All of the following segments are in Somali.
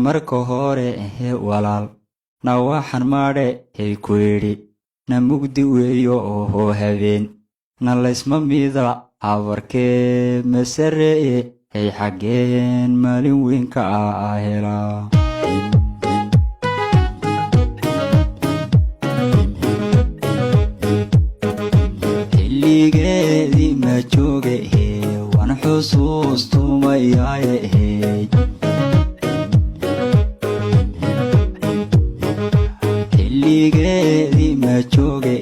marka hore walaal na waxaan maadhe ku yidhi na mugdi weeyo oo habeen na laysma mida habarkee masareye xaggeen maalin weyn ka helaa xilligeedii ma jooge waan xusuustumayaye xilligeedii ma jooge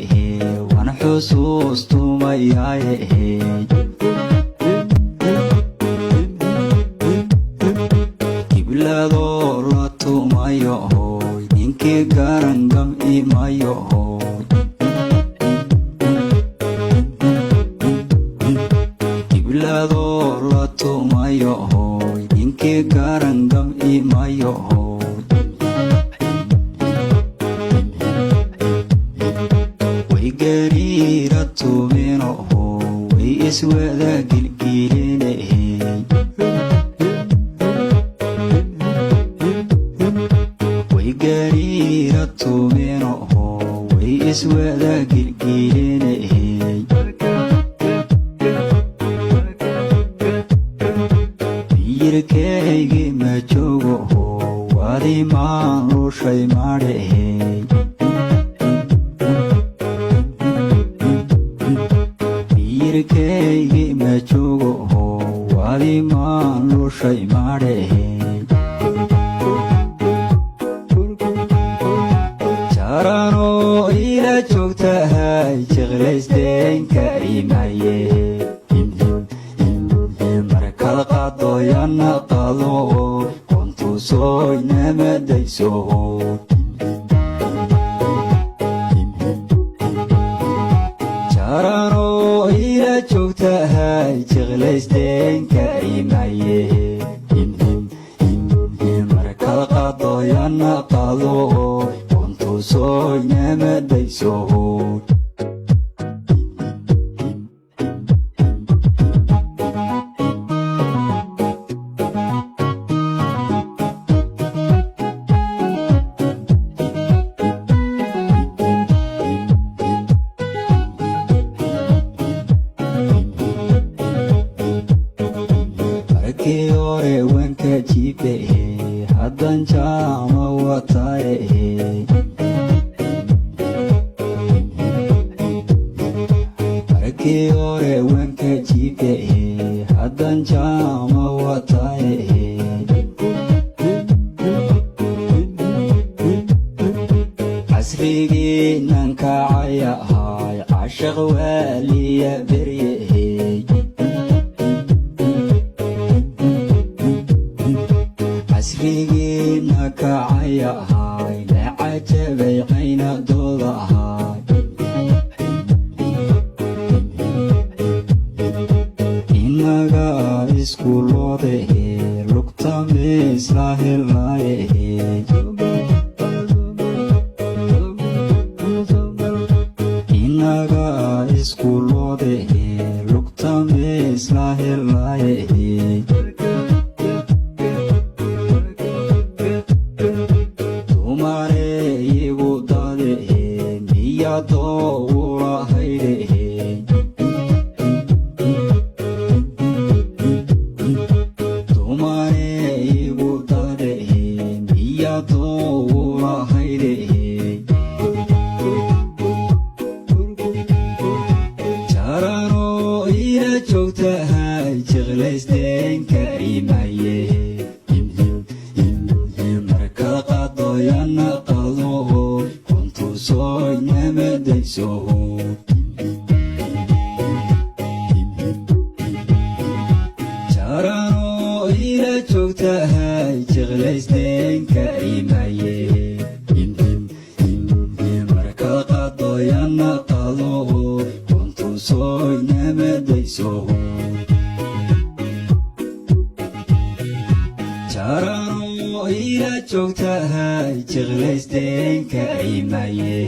waan xusuustumayaye kibladoo la tumayo hooy ninkii garangam imayo hooy kibladoo la tumayo hooy ninkii garangam imayo hooy way gariira tumino hooy way iswada gilgiline gariira tumino way iswada gilgiline miyirkeygi ma joogo wadi maan lushay maadhe miyirkeygi ma joogo wadi maan lushay maadhe jaranoo ila joogtahay jeclaysdeenka imaye markad qadoyana qado qontusoy namadayso jaranoo ila joogtahay jeclaysdeenka imaye markad qadoyana qado soy namadayso markii hore wanka jibe haddan jaama wataye markii hore wanka jibe haddan jaama wataye casrigii nan kacaya ahay cashaq waaliya berye casrigii na kacaya ahay la cajabay qaynadooda ahay inaga iskuuloode lugta miisla helaaye inaga iskuuloode lugta miisla helaaye dumare igu dade miyadoo ula hayde dumare igu dade miyadoo ula hayde jaranoo ila joogtahay jeclaysdeenka imaye markad qadoyana qado qontusoy namadayso jaranoo ila joogtahay jeclaysdeenka imaye markad qadoyana qado qontusoy namadayso jaranoo ila joogtahay jeclaysdeenka imaye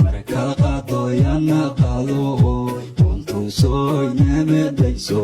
markad qadoyana qado qontusoy namadayso